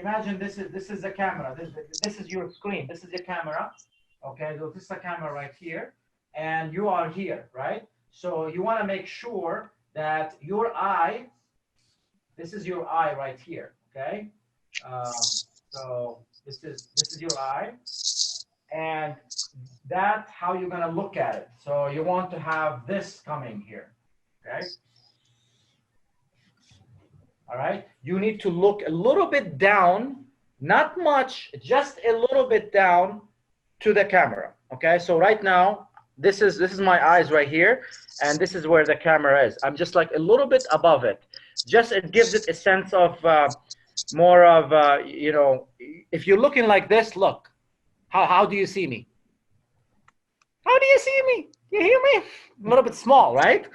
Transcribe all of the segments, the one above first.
imagine this is the camera. This is your screen. This is your camera. Okay, so this is a camera right here, and you are here, right? So you want to make sure that your eye, this is your eye right here. Okay, so this is your eye, and that's how you're gonna look at it. So you want to have this coming here. Okay. All right, you need to look a little bit down, not much, just a little bit down to the camera. Okay, so right now this is my eyes right here, and this is where the camera is. I'm just like a little bit above it. Just it gives it a sense of more of you know, if you're looking like this, look, how do you see me? How do you see me? You hear me? A little bit small, right?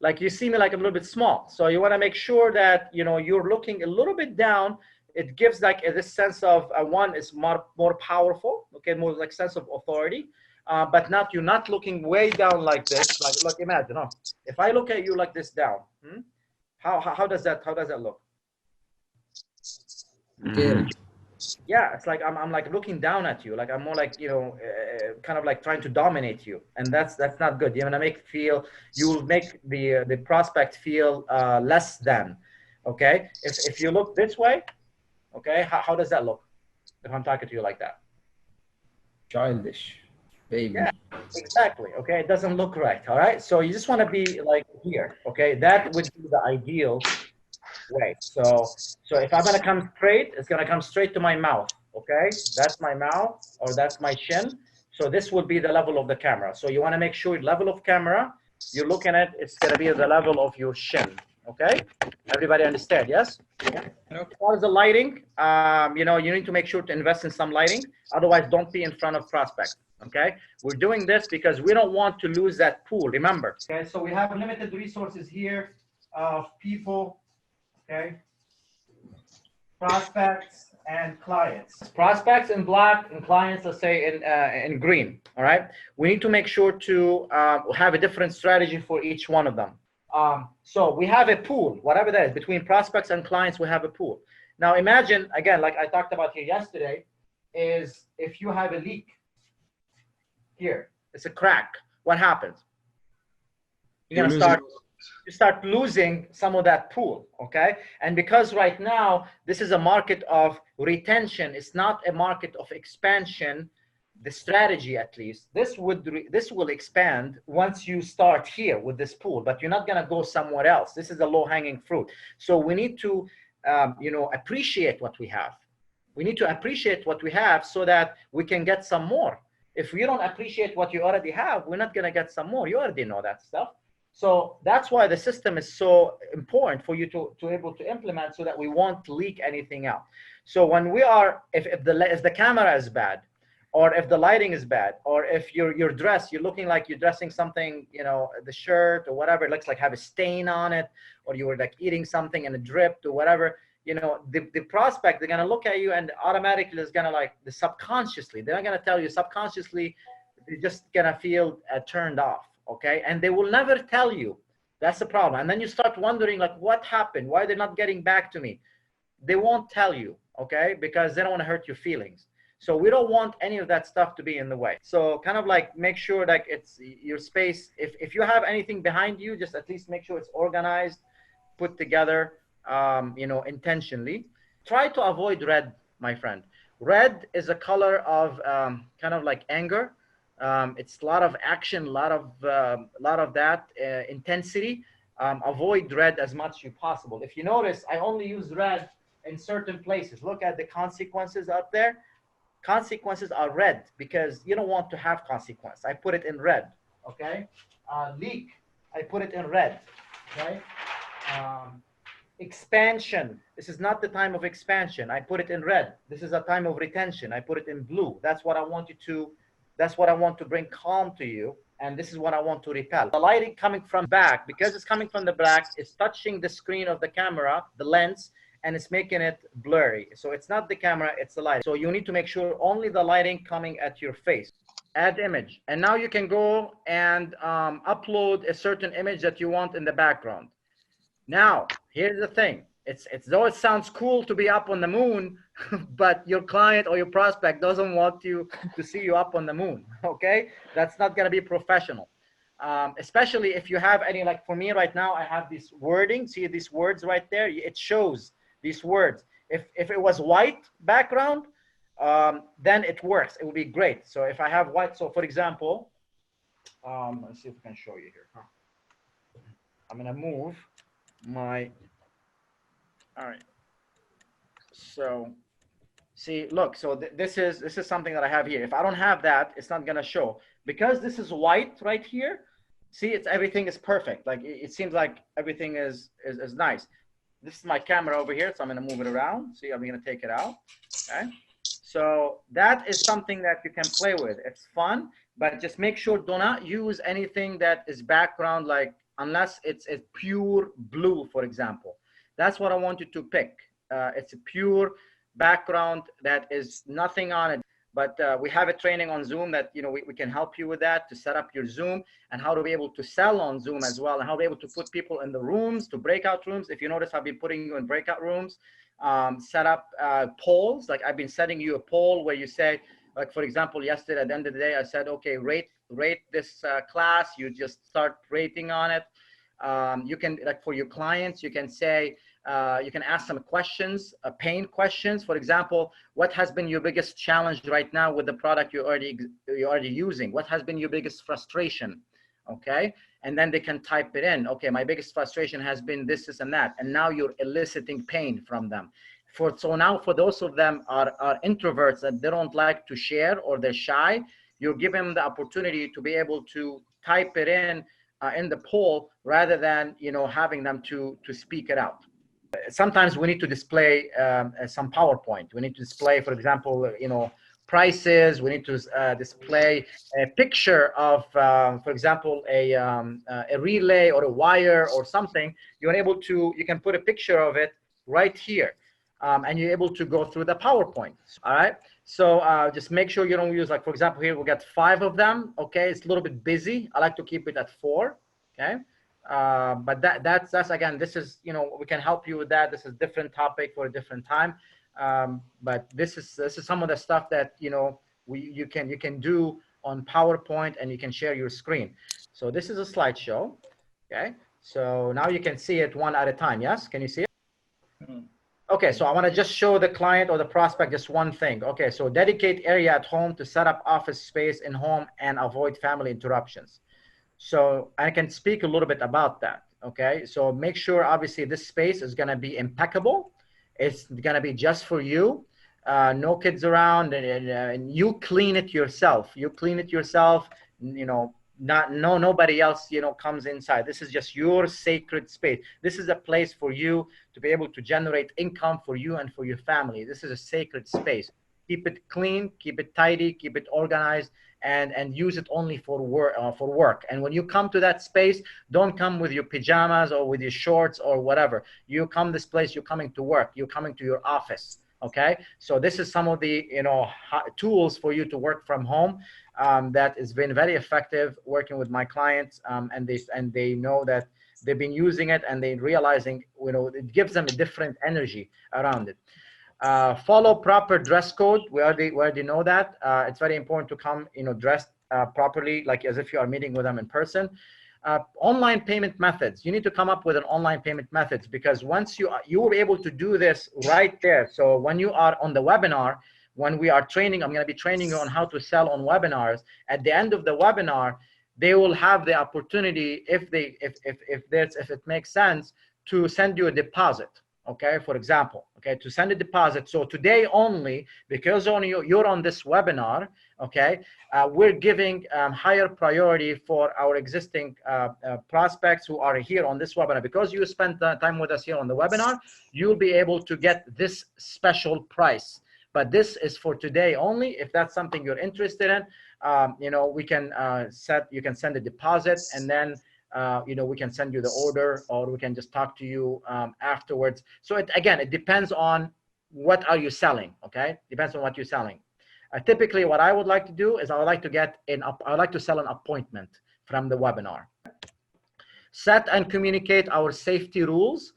Like you see me like a little bit small. So you want to make sure that, you know, you're looking a little bit down. It gives like this sense of one is more powerful, okay, more like sense of authority, but not, you're not looking way down like this. Like, look, imagine, oh, if I look at you like this down, how does that look? Good. Yeah, it's like I'm like looking down at you, like I'm more like, you know, kind of like trying to dominate you, and that's not good. You're gonna you'll make the prospect feel less than. Okay, if you look this way, okay, how does that look if I'm talking to you like that? Childish, baby. Yeah, exactly. Okay, it doesn't look right. All right, so you just want to be like here. Okay, that would be the ideal way. So if I'm gonna come straight, it's gonna come straight to my mouth. Okay, that's my mouth, or that's my chin. So this would be the level of the camera. So you want to make sure level of camera, you're looking at, it's gonna be the level of your chin. Okay, everybody understand? Yes. Okay. As far as the lighting, you know, you need to make sure to invest in some lighting. Otherwise, don't be in front of prospect. Okay, we're doing this because we don't want to lose that pool. Remember. Okay, so we have limited resources here of people. Okay, prospects and clients. Prospects in black and clients, let's say in green. All right, we need to make sure to have a different strategy for each one of them. So we have a pool, whatever that is, between prospects and clients, we have a pool. Now imagine, again, like I talked about here yesterday, is if you have a leak here, it's a crack, what happens? You're gonna start losing some of that pool, okay? And because right now, this is a market of retention, it's not a market of expansion, the strategy at least, this will expand once you start here with this pool, but you're not gonna go somewhere else. This is the low-hanging fruit. So we need to, you know, appreciate what we have. We need to appreciate what we have so that we can get some more. If we don't appreciate what you already have, we're not gonna get some more. You already know that stuff. So that's why the system is so important for you to able to implement, so that we won't leak anything out. So when we are, if the camera is bad, or if the lighting is bad, or if you're dressed, you're looking like you're dressing something, you know, the shirt or whatever, it looks like have a stain on it, or you were like eating something and it dripped or whatever, you know, the prospect, they're gonna look at you and automatically is gonna like, the subconsciously, they're not gonna tell you, subconsciously, they're just gonna feel turned off, okay? And they will never tell you. That's the problem. And then you start wondering like, what happened? Why they're not getting back to me? They won't tell you, okay? Because they don't wanna hurt your feelings. So we don't want any of that stuff to be in the way. So kind of like make sure that it's your space. If you have anything behind you, just at least make sure it's organized, put together, you know, intentionally. Try to avoid red, my friend. Red is a color of kind of like anger. It's a lot of action, a lot of that intensity. Avoid red as much as possible. If you notice, I only use red in certain places. Look at the consequences up there. Consequences are red because you don't want to have consequence. I put it in red, okay? Leak, I put it in red, okay? Expansion, this is not the time of expansion. I put it in red. This is a time of retention. I put it in blue. That's what I want you to, that's what I want to bring calm to you. And this is what I want to repel. The lighting coming from back, because it's coming from the back, it's touching the screen of the camera, the lens, and it's making it blurry. So it's not the camera, it's the light. So you need to make sure only the lighting coming at your face. Add image. And now you can go and upload a certain image that you want in the background. Now, here's the thing. it's though it sounds cool to be up on the moon, but your client or your prospect doesn't want you to see you up on the moon. Okay, that's not going to be professional. Especially if you have any, like for me right now, I have this wording. See these words right there? It shows these words. If it was white background, then it works. It would be great. So if I have white, so for example, let's see if I can show you here. I'm gonna move my. All right. So see, look. So this is something that I have here. If I don't have that, it's not gonna show because this is white right here. See, it's everything is perfect. Like it seems like everything is nice. This is my camera over here, so I'm gonna move it around. See, I'm gonna take it out. Okay. So that is something that you can play with. It's fun, but just make sure do not use anything that is background, like unless it's a pure blue, for example. That's what I want you to pick. It's a pure background that is nothing on it. But we have a training on Zoom that, you know, we can help you with that to set up your Zoom and how to be able to sell on Zoom as well, and how to be able to put people in the rooms, to breakout rooms. If you notice, I've been putting you in breakout rooms, set up polls. Like I've been setting you a poll where you say, like, for example, yesterday at the end of the day, I said, okay, rate this class. You just start rating on it. You can, like for your clients, you can say, you can ask some questions, pain questions. For example, what has been your biggest challenge right now with the product you're already using? What has been your biggest frustration? Okay, and then they can type it in. Okay, my biggest frustration has been this, and that, and now you're eliciting pain from them. So now for those of them are introverts that they don't like to share or they're shy, you're giving them the opportunity to be able to type it in the poll rather than, you know, having them to speak it out. Sometimes we need to display some PowerPoint. We need to display, for example, you know, prices. We need to display a picture of, for example, a relay or a wire or something. You're able to, you can put a picture of it right here, and you're able to go through the PowerPoint. All right. So just make sure you don't use, like, for example, here we got 5 of them. Okay, it's a little bit busy. I like to keep it at 4. Okay. But that's again, this is, you know, we can help you with that. This is different topic for a different time. But this is some of the stuff that, you know, you can do on PowerPoint, and you can share your screen. So this is a slideshow. Okay. So now you can see it one at a time. Yes. Can you see it? Okay. So I want to just show the client or the prospect just one thing. Okay. So dedicate area at home to set up office space in home and avoid family interruptions. So I can speak a little bit about that. Okay. So make sure, obviously, this space is going to be impeccable. It's going to be just for you. No kids around, and you clean it yourself. You clean it yourself. You know, nobody else, you know, comes inside. This is just your sacred space. This is a place for you to be able to generate income for you and for your family. This is a sacred space. Keep it clean, keep it tidy, keep it organized, and use it only for work. And when you come to that space, don't come with your pajamas or with your shorts or whatever. You come this place, you're coming to work, you're coming to your office. Okay, so this is some of the, you know, tools for you to work from home that has been very effective working with my clients, and they know that they've been using it, and they're realizing, you know, it gives them a different energy around it. Follow proper dress code. We already know that. It's very important to come, you know, dressed properly, like as if you are meeting with them in person. Online payment methods. You need to come up with an online payment methods, because once you were able to do this right there. So when you are on the webinar, when we are training, I'm going to be training you on how to sell on webinars. At the end of the webinar, they will have the opportunity, if it makes sense, to send you a deposit. Okay, for example, okay, to send a deposit. So today only, because you're on this webinar, okay, we're giving higher priority for our existing prospects who are here on this webinar. Because you spent time with us here on the webinar, you'll be able to get this special price. But this is for today only. If that's something you're interested in, you know, we can you can send a deposit, and then you know, we can send you the order, or we can just talk to you afterwards. So again, it depends on what are you selling. Okay, depends on what you're selling. Typically, what I would like to do is I would like to sell an appointment from the webinar. Set and communicate our safety rules.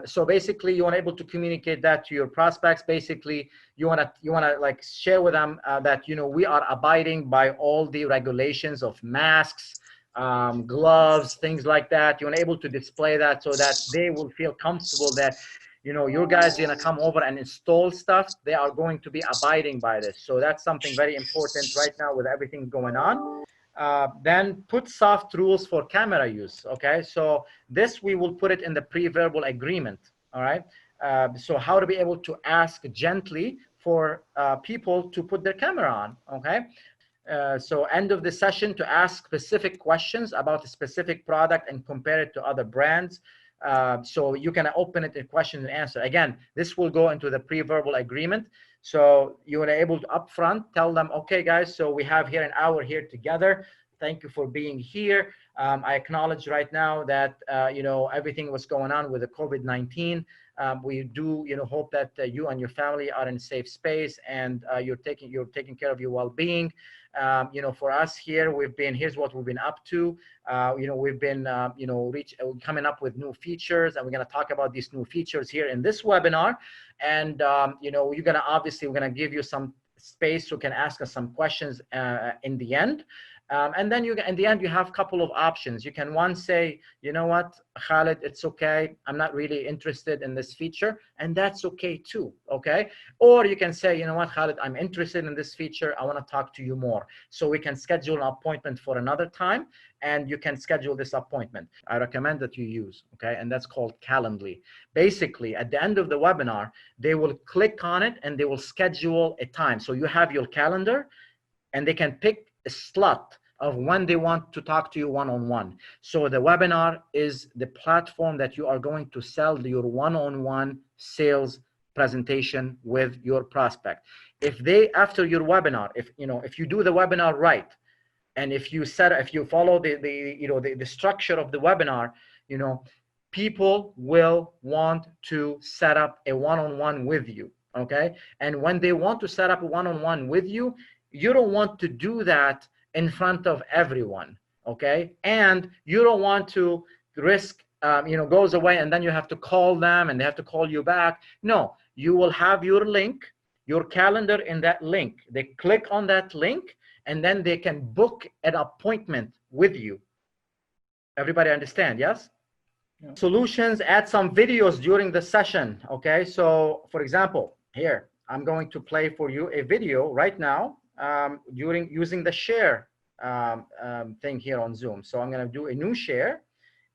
So basically, you want to able to communicate that to your prospects. Basically, you want to like share with them that, you know, we are abiding by all the regulations of masks, gloves, things like that. You want to able to display that so that they will feel comfortable that, you know, your guys are going to come over and install stuff. They are going to be abiding by this. So that's something very important right now with everything going on. Then put soft rules for camera use. Okay, so this we will put it in the pre-verbal agreement. All right. So how to be able to ask gently for people to put their camera on. Okay. So end of the session to ask specific questions about a specific product and compare it to other brands. So you can open it in question and answer. Again, this will go into the pre-verbal agreement. So you are able to upfront tell them, okay, guys, so we have here an hour here together. Thank you for being here. I acknowledge right now that, you know, everything was going on with the COVID-19. We do, you know, hope that you and your family are in a safe space and you're taking care of your well-being. You know, for us here, here's what we've been up to. You know, we've been, you know, coming up with new features, and we're going to talk about these new features here in this webinar. And, you know, we're going to give you some space so you can ask us some questions in the end. And then in the end, you have a couple of options. You can say, you know what, Khalid, it's okay. I'm not really interested in this feature. And that's okay too, okay? Or you can say, you know what, Khalid, I'm interested in this feature. I want to talk to you more. So we can schedule an appointment for another time, and you can schedule this appointment. I recommend that you use, okay? And that's called Calendly. Basically, at the end of the webinar, they will click on it and they will schedule a time. So you have your calendar, and they can pick a slot of when they want to talk to you one-on-one. So the webinar is the platform that you are going to sell your one-on-one sales presentation with your prospect. After your webinar, if you do the webinar right, and if you follow the structure of the webinar, you know, people will want to set up a one-on-one with you, okay? And when they want to set up a one-on-one with you, you don't want to do that in front of everyone, okay? And you don't want to risk, goes away and then you have to call them and they have to call you back. No, you will have your link, your calendar in that link. They click on that link and then they can book an appointment with you. Everybody understand, yes? Yeah. Solutions, add some videos during the session, okay? So for example, here, I'm going to play for you a video right now using the share thing here on Zoom. So I'm going to do a new share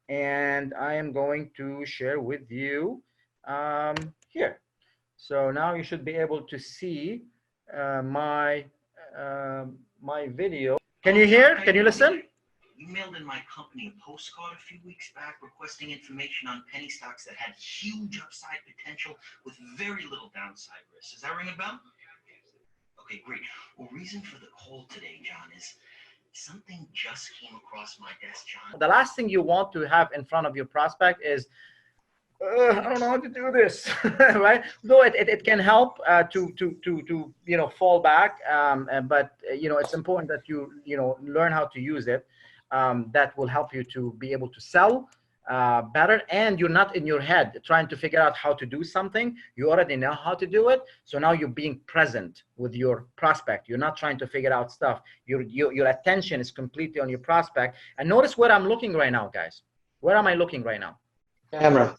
and I am going to share with you here. So now you should be able to see my video. Can you hear? Can you listen? We mailed in my company a postcard a few weeks back requesting information on penny stocks that had huge upside potential with very little downside risk. Does that ring a bell? Okay, great. Well, reason for the call today, John, is something just came across my desk, John. The last thing you want to have in front of your prospect is, I don't know how to do this, right? Though it can help to fall back, but it's important that you learn how to use it. That will help you to be able to sell better, and you're not in your head trying to figure out how to do something. You already know how to do it, so now you're being present with your prospect. You're not trying to figure out stuff. Your attention is completely on your prospect. And notice where I'm looking right now, guys. Where am I looking right now? Camera.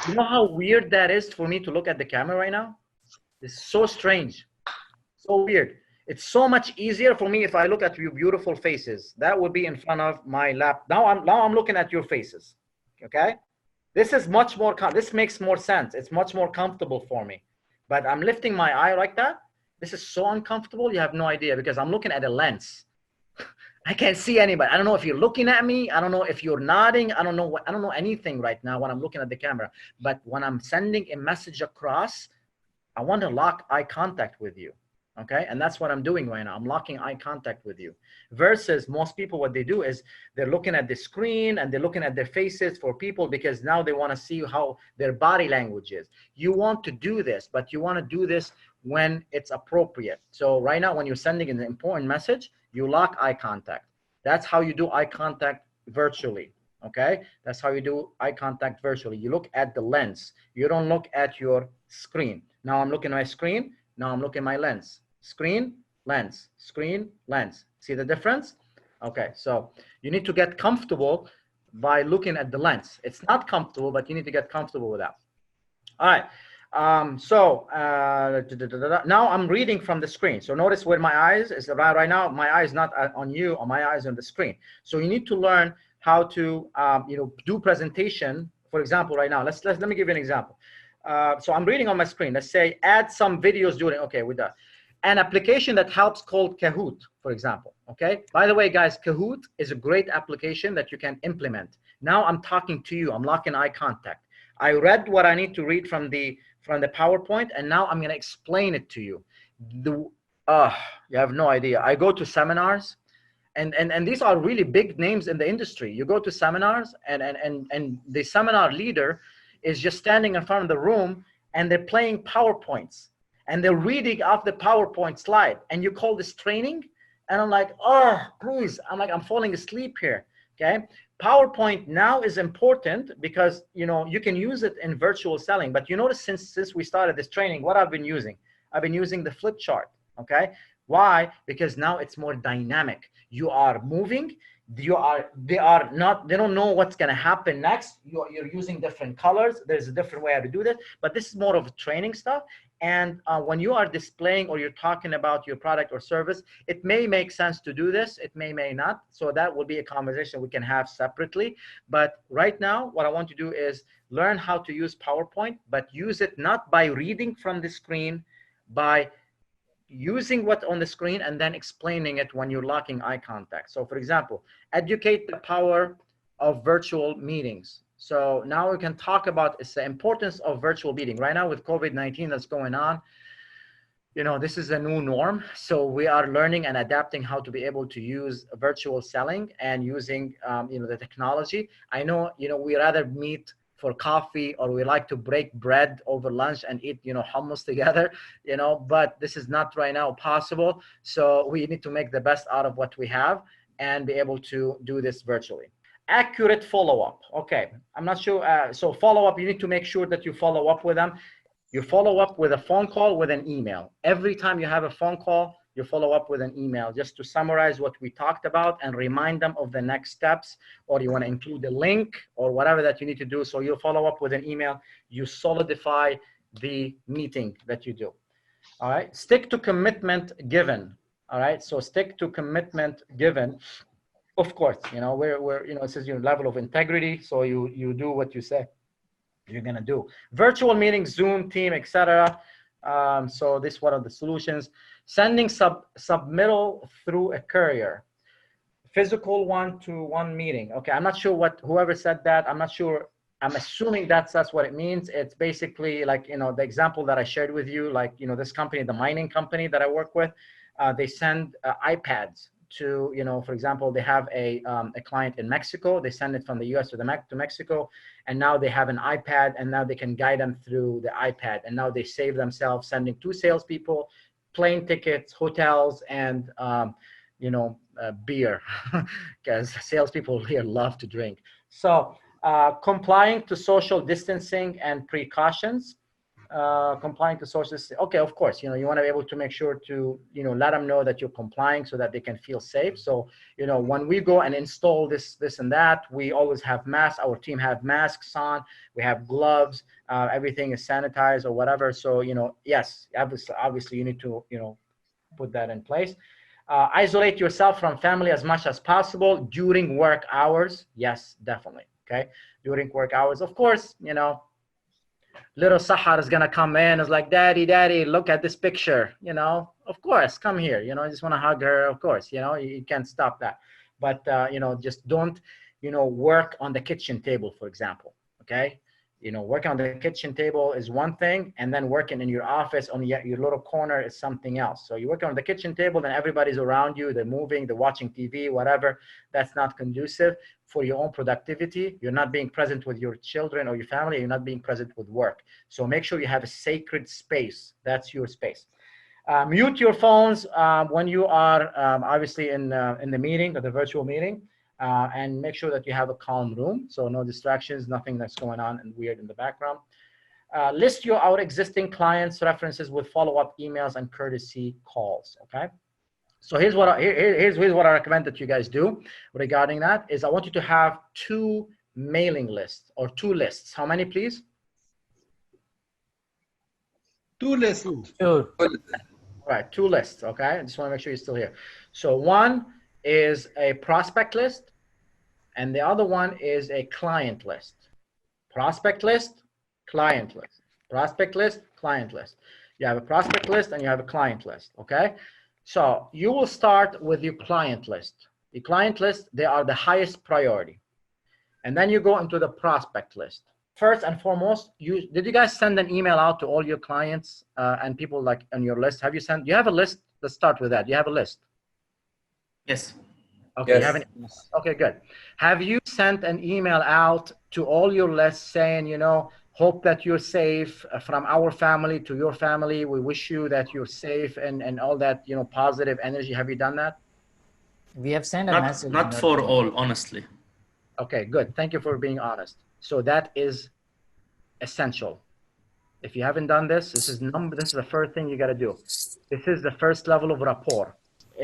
You know how weird that is for me to look at the camera right now? It's so strange, so weird. It's so much easier for me if I look at your beautiful faces. That would be in front of my lap. Now I'm looking at your faces. Okay, this is much more. This makes more sense. It's much more comfortable for me. But I'm lifting my eye like that. This is so uncomfortable. You have no idea, because I'm looking at a lens. I can't see anybody. I don't know if you're looking at me. I don't know if you're nodding. I don't know anything right now when I'm looking at the camera. But when I'm sending a message across, I want to lock eye contact with you. Okay, and that's what I'm doing right now. I'm locking eye contact with you. Versus most people, what they do is they're looking at the screen and they're looking at their faces for people, because now they want to see how their body language is. You want to do this, but you want to do this when it's appropriate. So right now, when you're sending an important message, you lock eye contact. That's how you do eye contact virtually. Okay, that's how you do eye contact virtually. You look at the lens. You don't look at your screen. Now I'm looking at my screen. Now I'm looking at my lens. Screen, lens, screen, lens. See the difference? Okay, so you need to get comfortable by looking at the lens. It's not comfortable, but you need to get comfortable with that. All right. Now I'm reading from the screen. So notice where my eyes is right now. My eye is not on you, or my eyes on the screen. So you need to learn how to do presentation. For example, right now, let me give you an example. So I'm reading on my screen. Let's say add some videos during. Okay, with that. An application that helps called Kahoot, for example. Okay. By the way, guys, Kahoot is a great application that you can implement. Now I'm talking to you. I'm locking eye contact. I read what I need to read from the PowerPoint, and now I'm going to explain it to you. You have no idea. I go to seminars, and these are really big names in the industry. You go to seminars, and the seminar leader is just standing in front of the room, and they're playing PowerPoints, and they're reading off the PowerPoint slide, and you call this training? And I'm like, oh, please. I'm falling asleep here. Okay. PowerPoint now is important because you can use it in virtual selling. But you notice since we started this training, what I've been using the flip chart. Okay. Why? Because now it's more dynamic. You are moving. They don't know what's going to happen next. You're using different colors. There's a different way how to do this, but this is more of a training stuff. And when you are displaying or you're talking about your product or service, it may make sense to do this. It may not. So that will be a conversation we can have separately. But right now, what I want to do is learn how to use PowerPoint, but use it not by reading from the screen, by using what's on the screen and then explaining it when you're locking eye contact. So for example, educate the power of virtual meetings. So now we can talk about the importance of virtual meeting. Right now with COVID-19 that's going on, this is a new norm. So we are learning and adapting how to be able to use virtual selling and using the technology. I know, we rather meet for coffee, or we like to break bread over lunch and eat, hummus together, but this is not right now possible. So we need to make the best out of what we have and be able to do this virtually. Accurate follow-up. Okay, I'm not sure. So follow-up, you need to make sure that you follow up with them. You follow up with a phone call, with an email. Every time you have a phone call, you follow up with an email just to summarize what we talked about and remind them of the next steps, or you want to include a link or whatever that you need to do. So you'll follow up with an email. You solidify the meeting that you do. All right. Stick to commitment given. All right. So stick to commitment given. Of course, it says your level of integrity. So you do what you say you're going to do. Virtual meetings, Zoom, Team, etc. So this is one of the solutions. Sending submittal through a courier. Physical one-to-one meeting. Okay, I'm not sure whoever said that. I'm not sure. I'm assuming that's what it means. It's basically like, the example that I shared with you, like, this company, the mining company that I work with, they send iPads to, for example, they have a client in Mexico. They send it from the US to Mexico, and now they have an iPad, and now they can guide them through the iPad, and now they save themselves sending 2 salespeople, plane tickets, hotels, and beer, because salespeople here love to drink. So complying to social distancing and precautions. Complying to social distancing. Okay, of course, you want to be able to make sure to let them know that you're complying so that they can feel safe. So when we go and install this and that, we always have masks. Our team have masks on. We have gloves. Everything is sanitized or whatever. So yes, obviously you need to put that in place. Isolate yourself from family as much as possible during work hours. Yes, definitely. Okay, during work hours, of course, little Sahar is gonna come in. It's like, daddy, look at this picture. Of course, come here. I just want to hug her. Of course, you can't stop that. But just don't, work on the kitchen table, for example. Okay, working on the kitchen table is one thing, and then working in your office on your little corner is something else. So you work on the kitchen table, then everybody's around you. They're moving, they're watching TV, whatever. That's not conducive for your own productivity. You're not being present with your children or your family. You're not being present with work. So make sure you have a sacred space. That's your space. Mute your phones when you are obviously in the meeting or the virtual meeting. and make sure that you have a calm room. So no distractions, nothing that's going on and weird in the background. List our existing clients' references with follow-up emails and courtesy calls, okay? So here's what here's what I recommend that you guys do regarding that is I want you to have 2 mailing lists or 2 lists. How many, please? 2 lists. Sure. All right, 2 lists, okay? I just want to make sure you're still here. So one is a prospect list, and the other one is a client list. Prospect list, client list. Prospect list, client list. You have a prospect list and you have a client list, okay? So you will start with your client list. The client list, they are the highest priority. And then you go into the prospect list. First and foremost, did you guys send an email out to all your clients and people like on your list? Have you sent, you have a list? Let's start with that. You have a list. Yes. Okay, Yes. you have an, okay, good. Have you sent an email out to all your lists saying, you know, hope that you're safe from our family to your family. We wish you that you're safe and all that, you know, positive energy. Have you done that? We have sent a Not, message. not for all, honestly. Okay, good. Thank you for being honest. So that is essential. If you haven't done this, this is the first thing you got to do. This is the first level of rapport.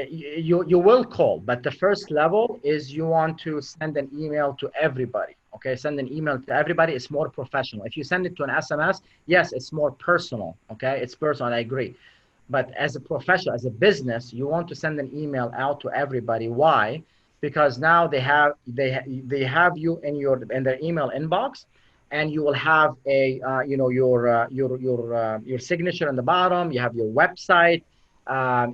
You will call, but the first level is you want to send an email to everybody. Okay, send an email to everybody. It's more professional. If you send it to an SMS, yes, it's more personal. Okay, it's personal. I agree. But as a professional, as a business, you want to send an email out to everybody. Why? Because now they have you in their email inbox, and you will have a you know, your signature on the bottom. You have your website.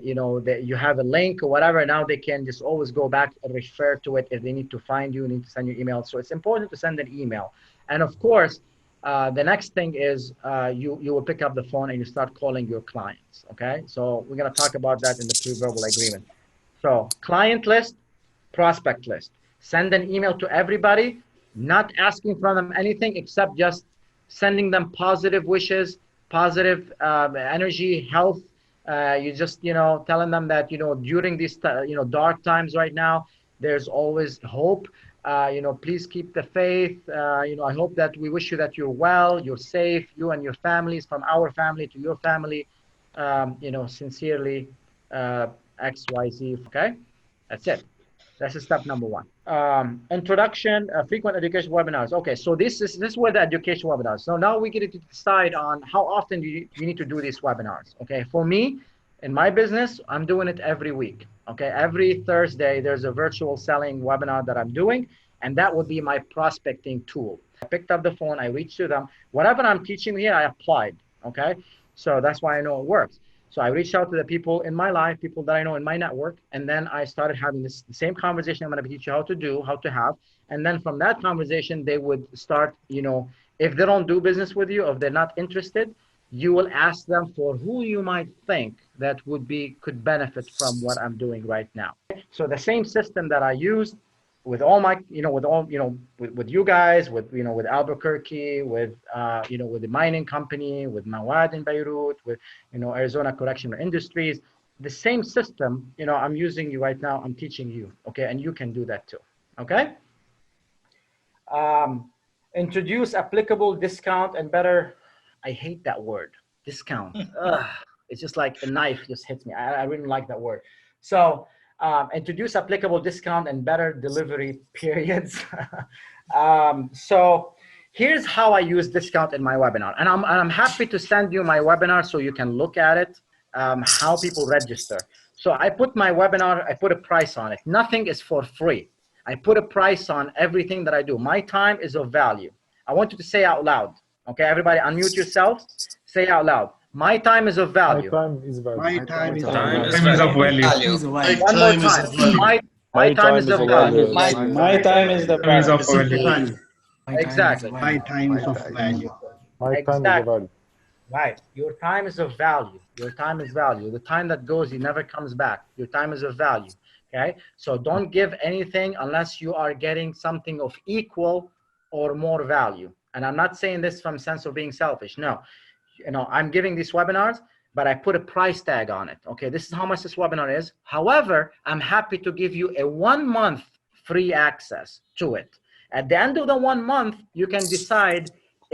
You know, that you have a link or whatever. Now they can just always go back and refer to it if they need to find you, need to send you email. So it's important to send an email. And of course, the next thing is you will pick up the phone and you start calling your clients. Okay, so we're going to talk about that in the pre-verbal agreement. So client list, prospect list. Send an email to everybody, not asking from them anything except just sending them positive wishes, positive energy, health. You just, you know, telling them that, you know, during these, you know, dark times right now, there's always hope. You know, please keep the faith. You know, I hope that we wish you that you're well, you're safe, you and your families, from our family to your family. You know, sincerely, XYZ. Okay, that's it. That's step number 1. Introduction, frequent education webinars. Okay, so this is where the education webinars. So now we get to decide on how often you need to do these webinars. Okay, for me, in my business, I'm doing it every week. Okay, every Thursday, there's a virtual selling webinar that I'm doing, and that would be my prospecting tool. I picked up the phone, I reached to them. Whatever I'm teaching here, I applied. Okay, so that's why I know it works. So I reached out to the people in my life, people that I know in my network, and then I started having the same conversation I'm going to teach you how to do, how to have. And then from that conversation, they would start, you know, if they don't do business with you, if they're not interested, you will ask them for who you might think that could benefit from what I'm doing right now. So the same system that I used with all my, you know, with you guys, with, you know, with Albuquerque, with, you know, with the mining company, with Mawad in Beirut, with, you know, Arizona Correctional Industries, the same system, you know, I'm using you right now, I'm teaching you, okay? And you can do that too, okay? Introduce applicable discount and better, I hate that word, discount. It's just like a knife just hits me. I really like that word. So, introduce applicable discount and better delivery periods. So here's how I use discount in my webinar. And I'm happy to send you my webinar so you can look at it, how people register. So I put my webinar, I put a price on it. Nothing is for free. I put a price on everything that I do. My time is of value. I want you to say out loud. Okay, everybody unmute yourself. Say out loud. My time is of value. My time is value. My time is Time is of value. One more time. My time is of value. My time is the value. Exactly. My time is of value. My time is the value. Right. Your time is of value. Your time is value. The time that goes, it never comes back. Your time is of value. Okay. So don't give anything unless you are getting something of equal or more value. And I'm not saying this from a sense of being selfish. No. You know, I'm giving these webinars, but I put a price tag on it. Okay, this is how much this webinar is. However, I'm happy to give you a 1 month free access to it. At the end of the 1 month, you can decide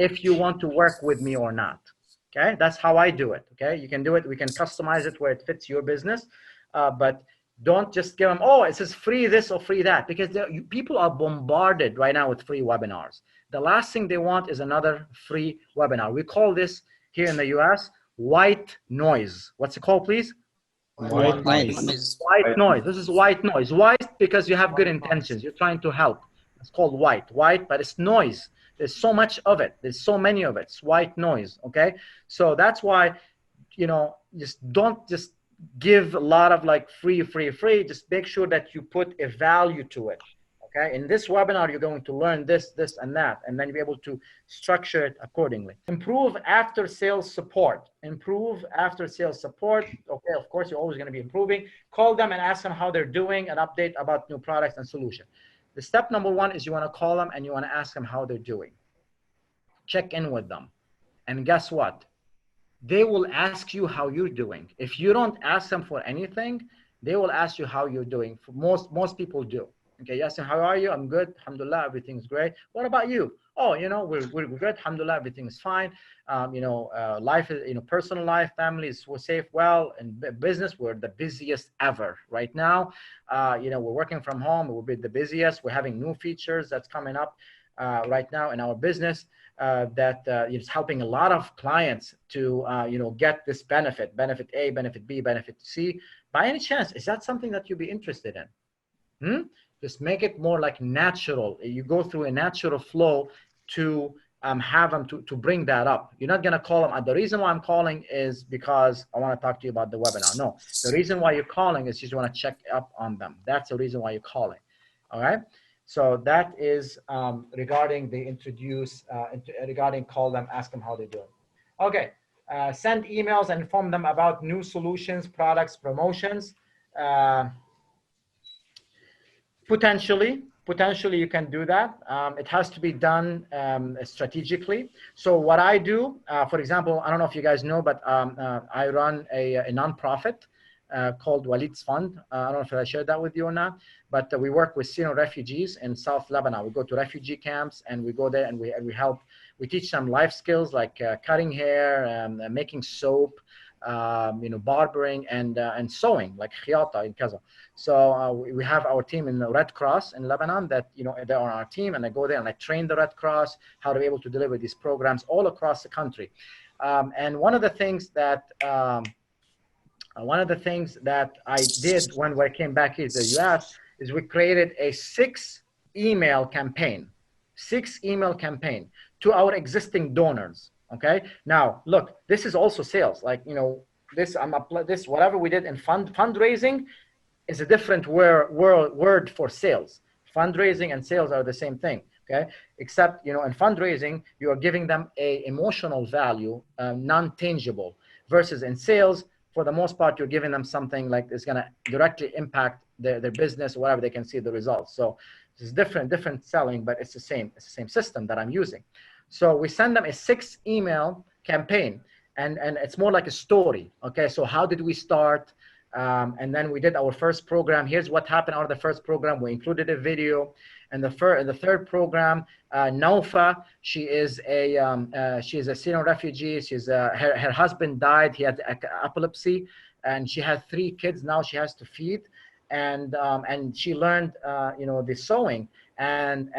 if you want to work with me or not. Okay, that's how I do it. Okay, you can do it. We can customize it where it fits your business, but don't just give them, oh, it says free this or free that, because people are bombarded right now with free webinars. The last thing they want is another free webinar. We call this here in the US white noise. What's it called, please? White noise. White noise. This is white noise. White because you have good intentions. You're trying to help. It's called white, but it's noise. There's so much of it. There's so many of it. It's white noise. Okay, so that's why, you know, just don't just give a lot of like free. Just make sure that you put a value to it. Okay, in this webinar, you're going to learn this, and that, and then you'll be able to structure it accordingly. Improve after sales support. Improve after sales support. Okay, of course, you're always going to be improving. Call them and ask them how they're doing, and update about new products and solutions. The step number one is you want to call them and you want to ask them how they're doing. Check in with them. And guess what? They will ask you how you're doing. If you don't ask them for anything, they will ask you how you're doing. Most people do. Okay, you ask them, how are you? I'm good. Alhamdulillah, everything's great. What about you? Oh, you know, we're good. Alhamdulillah, everything's fine. You know, life is, you know, personal life, families, we're safe, well, and business, we're the busiest ever right now. You know, we're working from home. We'll be the busiest. We're having new features that's coming up right now in our business that is helping a lot of clients to, you know, get this benefit A, benefit B, benefit C. By any chance, is that something that you'd be interested in? Just make it more like natural. You go through a natural flow to have them to bring that up. You're not going to call them. The reason why I'm calling is because I want to talk to you about the webinar. No, the reason why you're calling is you just want to check up on them. That's the reason why you're calling. All right. So that is regarding the regarding call them, ask them how they're doing. Okay. Send emails and inform them about new solutions, products, promotions. Potentially you can do that. It has to be done strategically. So what I do, for example, I don't know if you guys know, but I run a nonprofit called Walid's Fund. I don't know if I shared that with you or not, but we work with Syrian refugees in South Lebanon. We go to refugee camps and we go there and we help. We teach them life skills like cutting hair, making soap, you know, barbering and sewing, like khiyata in Kaza. So we have our team in the Red Cross in Lebanon that, you know, they're on our team, and I go there and I train the Red Cross how to be able to deliver these programs all across the country. And one of the things that I did when I came back here to the US is we created a 6 email campaign to our existing donors. Okay. Now, look, this is also sales. Like, you know, this whatever we did in fundraising is a different word for sales. Fundraising and sales are the same thing. Okay. Except, you know, in fundraising, you are giving them a emotional value, non-tangible, versus in sales, for the most part, you're giving them something like it's going to directly impact their business, or whatever, they can see the results. So it's different selling, but it's the same system that I'm using. So we send them a 6 email campaign, and it's more like a story. Okay, so how did we start? And then we did our first program. Here's what happened out of the first program. We included a video. And the third program, Naufa, she is a Syrian refugee. Her husband died. He had epilepsy, and she had 3 kids. Now she has to feed, and she learned you know, the sewing. And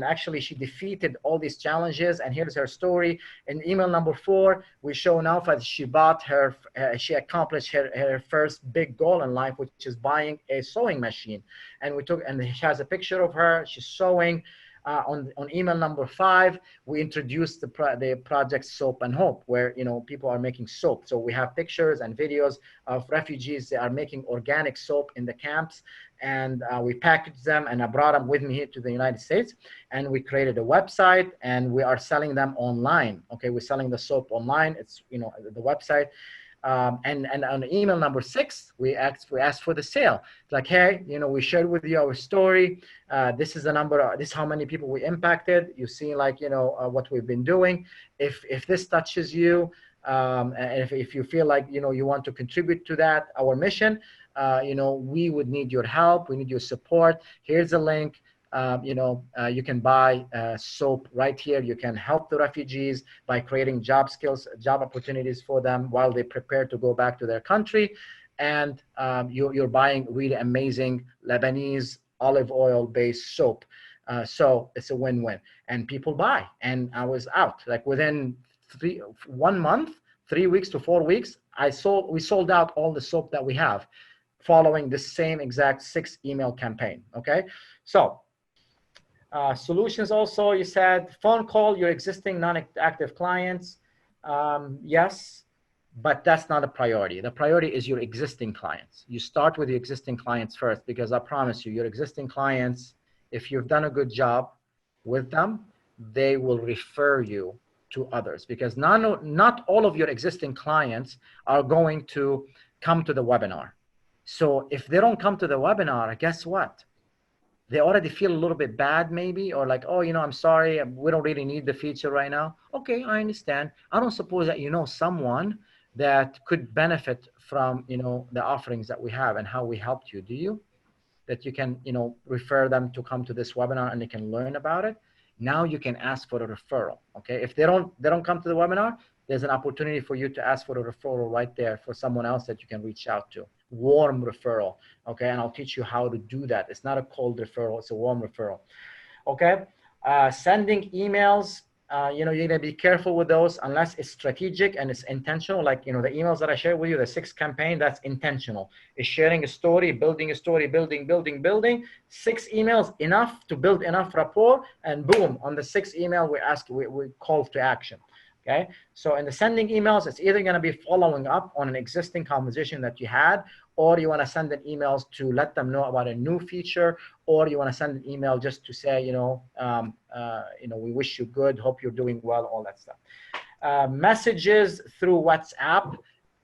actually she defeated all these challenges, and here's her story. In email number 4, we show now that she accomplished her first big goal in life, which is buying a sewing machine. And she has a picture of her, she's sewing. On email number 5, we introduced the project Soap and Hope, where, you know, people are making soap. So we have pictures and videos of refugees that are making organic soap in the camps, and we packaged them, and I brought them with me here to the United States, and we created a website, and we are selling them online. Okay, we're selling the soap online. It's, you know, the website. And on email number 6, we asked for the sale. It's like, hey, you know, we shared with you our story. This is the number. This is how many people we impacted. You see, like, you know, what we've been doing. If this touches you, And if you feel like, you want to contribute to that, our mission, we would need your help. We need your support. Here's a link. You can buy soap right here. You can help the refugees by creating job opportunities for them while they prepare to go back to their country. And you're buying really amazing Lebanese olive oil based soap. So it's a win-win, and people buy. And I was out like within 1 month, 3 weeks to 4 weeks. We sold out all the soap that we have, following the same exact 6 email campaign. Okay, so solutions also, you said phone call your existing non-active clients. Yes, but that's not a priority. The priority is your existing clients. You start with your existing clients first, because I promise you, your existing clients, if you've done a good job with them, they will refer you to others, because not all of your existing clients are going to come to the webinar. So if they don't come to the webinar, guess what? They already feel a little bit bad maybe, or like, oh, I'm sorry, we don't really need the feature right now. Okay, I understand. I don't suppose that someone that could benefit from, the offerings that we have and how we helped you, do you? That you can, refer them to come to this webinar and they can learn about it. Now you can ask for a referral, okay? If they don't come to the webinar, there's an opportunity for you to ask for a referral right there for someone else that you can reach out to. Warm referral, okay? And I'll teach you how to do that. It's not a cold referral, it's a warm referral, okay? Sending emails, you're gonna be careful with those unless it's strategic and it's intentional. Like, the emails that I shared with you, the 6 campaign, that's intentional. It's sharing a story, building a story, building. 6 emails, enough to build enough rapport, and boom, on the 6th email, we call to action. Okay, so in the sending emails, it's either going to be following up on an existing conversation that you had, or you want to send an emails to let them know about a new feature, or you want to send an email just to say, we wish you good, hope you're doing well, all that stuff. Messages through WhatsApp.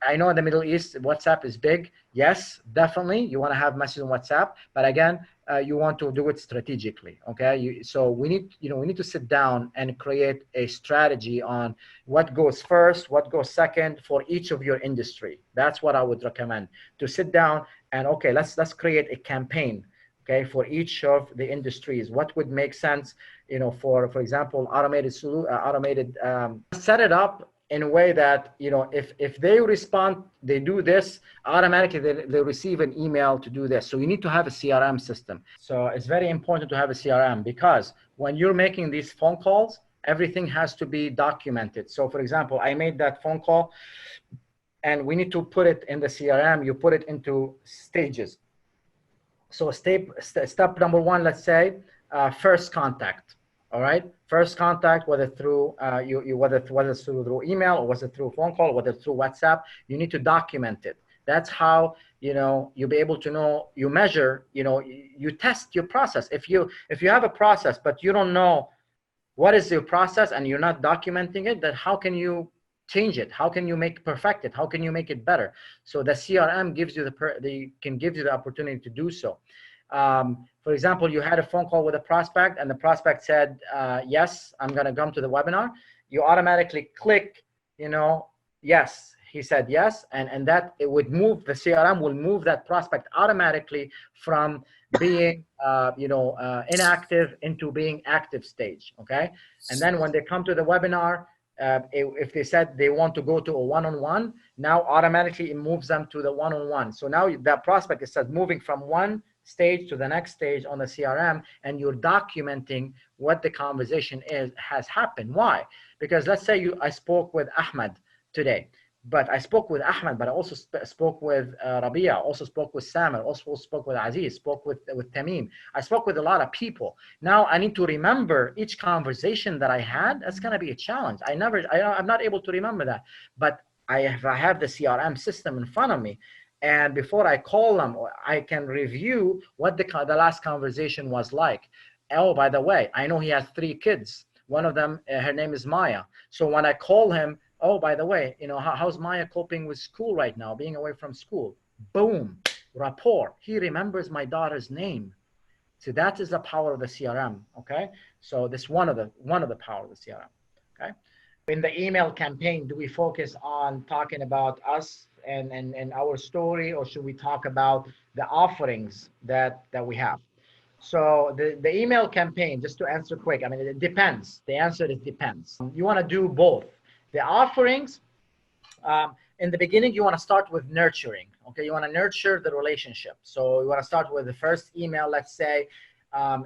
I know in the Middle East, WhatsApp is big. Yes, definitely. You want to have messages on WhatsApp, but again, you want to do it strategically. Okay. So we need to sit down and create a strategy on what goes first, what goes second for each of your industry. That's what I would recommend, to sit down and, okay, let's create a campaign. Okay, for each of the industries, what would make sense, for example, set it up in a way that, if they respond, they do this, automatically they receive an email to do this. So you need to have a CRM system. So it's very important to have a CRM, because when you're making these phone calls, everything has to be documented. So for example, I made that phone call and we need to put it in the CRM. You put it into stages. So step number 1, let's say, first contact. All right, first contact, whether through whether it's through email, or was it through phone call, whether it's through WhatsApp, you need to document it. That's how you'll be able to know. You measure, you test your process. If you have a process but you don't know what is your process and you're not documenting it, then how can you change it? How can you perfect it? How can you make it better? So the CRM gives you the opportunity to do so. For example, you had a phone call with a prospect and the prospect said, yes, I'm going to come to the webinar. You automatically click, yes, he said yes. And that it would move, the CRM will move that prospect automatically from being, inactive into being active stage. Okay. And then when they come to the webinar, if they said they want to go to a one-on-one, now automatically it moves them to the one-on-one. So now that prospect is moving from one stage to the next stage on the CRM, and you're documenting what the conversation has happened. Why? Because let's say I spoke with Ahmed today, but I spoke with Ahmed, but I also spoke with Rabia, also spoke with Samer, also spoke with Aziz, spoke with Tamim. I spoke with a lot of people. Now I need to remember each conversation that I had. That's going to be a challenge. I'm not able to remember that, but I have the CRM system in front of me. And before I call them, I can review what the last conversation was like. Oh, by the way, I know he has 3 kids. One of them, her name is Maya. So when I call him, oh, by the way, how's Maya coping with school right now, being away from school? Boom, rapport. He remembers my daughter's name. So that is the power of the CRM. Okay. So this one of the power of the CRM. Okay. in the email campaign, do we focus on talking about us and our story, or should we talk about the offerings that we have? So the email campaign, just to answer quick, I mean, it depends. The answer is depends. You want to do both. The offerings, in the beginning, you want to start with nurturing. Okay, you want to nurture the relationship. So you want to start with the first email, let's say,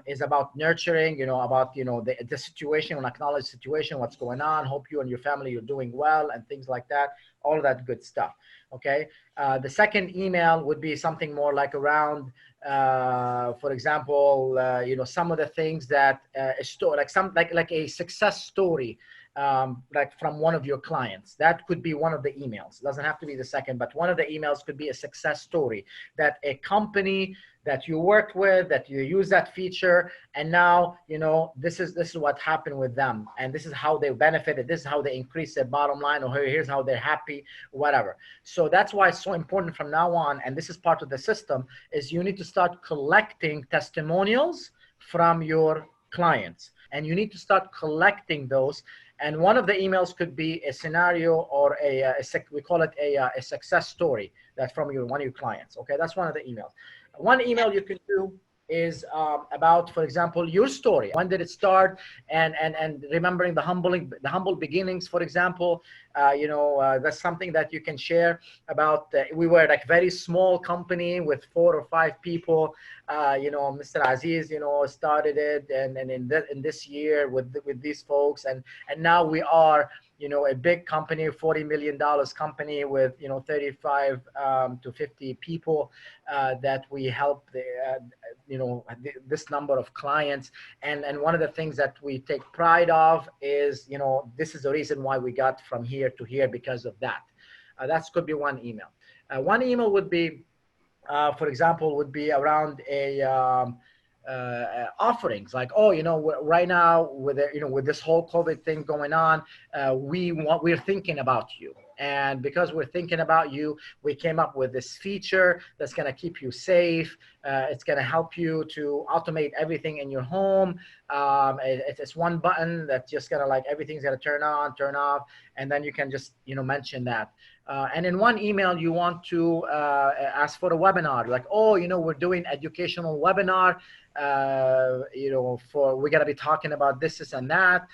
is about nurturing, about, the situation, and acknowledge the situation, what's going on, hope you and your family, you're doing well, and things like that, all of that good stuff. Okay. The second email would be something more like around, for example, some of the things that like a success story, like from one of your clients. That could be one of the emails. It doesn't have to be the second, but one of the emails could be a success story that a company that you worked with, that you use that feature, and now this is what happened with them, and this is how they benefited, this is how they increased their bottom line, or here's how they're happy, whatever. So that's why it's so important from now on, and this is part of the system, is you need to start collecting testimonials from your clients, and you need to start collecting those. And one of the emails could be a scenario, or we call it a success story that from one of your clients. Okay, that's one of the emails. One email you can do is about, for example, your story. When did it start? And remembering the humble beginnings, for example. That's something that you can share about. We were like very small company with 4 or 5 people. Mr. Aziz, started it, and in this year with these folks, and now we are, a big company, $40 million company with 35 to 50 people that we help this number of clients. And one of the things that we take pride of is, this is the reason why we got from here to here because of that. That could be one email. One email would be, for example, would be around offerings, like, right now with with this whole COVID thing going on, we're thinking about you, and because we're thinking about you, we came up with this feature that's going to keep you safe. It's going to help you to automate everything in your home. It's one button that's just going to, like, everything's going to turn on, turn off, and then you can just mention that. And in one email, you want to ask for a webinar, like, we're doing educational webinar, we're going to be talking about this and that.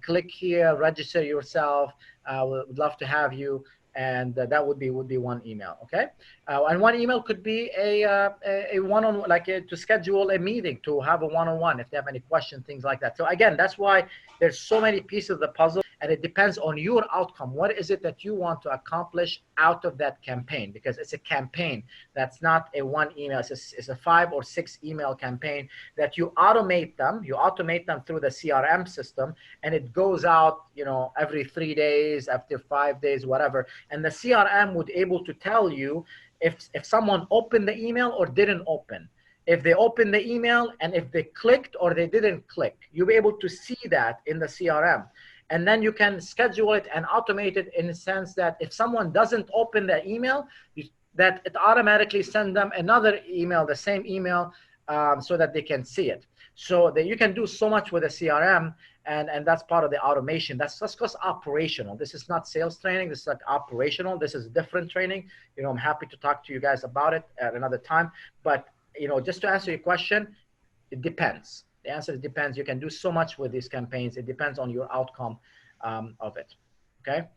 Click here, register yourself. Would love to have you. And that would be one email. Okay. And one email could be a one-on-one, like to schedule a meeting, to have a one-on-one if they have any questions, things like that. So again, that's why there's so many pieces of the puzzle, and it depends on your outcome. What is it that you want to accomplish out of that campaign? Because it's a campaign. That's not a one email. It's a 5 or 6 email campaign that you automate them. You automate them through the CRM system, and it goes out, every 3 days, after 5 days, whatever. And the CRM would able to tell you if someone opened the email or didn't open. If they opened the email and if they clicked or they didn't click, you'll be able to see that in the CRM. And then you can schedule it and automate it in the sense that if someone doesn't open the email, that it automatically send them another email, the same email, so that they can see it. So that you can do so much with a CRM, and that's part of the automation. That's just operational. This is not sales training. This is like operational. This is different training. I'm happy to talk to you guys about it at another time. But just to answer your question, it depends. The answer is depends. You can do so much with these campaigns. It depends on your outcome of it. Okay.